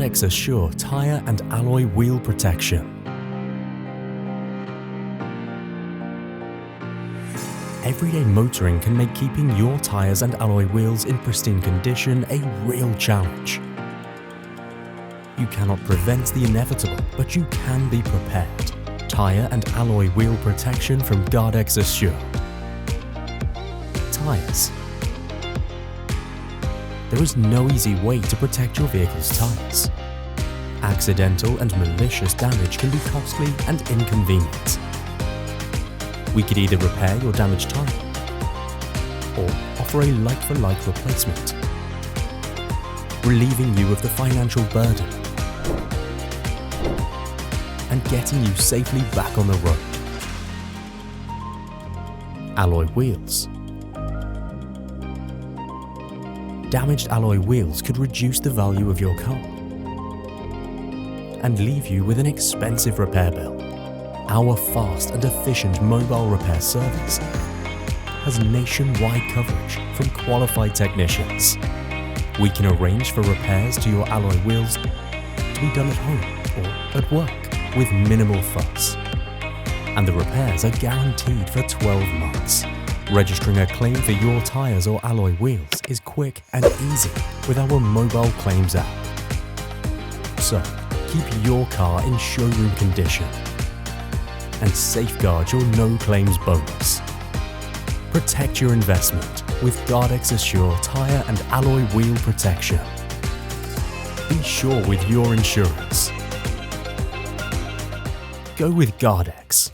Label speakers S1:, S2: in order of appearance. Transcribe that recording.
S1: GardX Assure Tyre and Alloy Wheel Protection. Everyday motoring can make keeping your tyres and alloy wheels in pristine condition a real challenge. You cannot prevent the inevitable, but you can be prepared. Tyre and alloy wheel protection from GardX Assure. Tyres. There is no easy way to protect your vehicle's tyres. Accidental and malicious damage can be costly and inconvenient. We could either repair your damaged tyre or offer a like-for-like replacement, relieving you of the financial burden and getting you safely back on the road. Alloy wheels. Damaged alloy wheels could reduce the value of your car and leave you with an expensive repair bill. Our fast and efficient mobile repair service has nationwide coverage from qualified technicians. We can arrange for repairs to your alloy wheels to be done at home or at work with minimal fuss. And the repairs are guaranteed for 12 months. Registering a claim for your tyres or alloy wheels is quick and easy with our mobile claims app. So, keep your car in showroom condition and safeguard your no claims bonus. Protect your investment with GardX Assure Tyre and Alloy Wheel Protection. Be sure with your insurance. Go with GardX.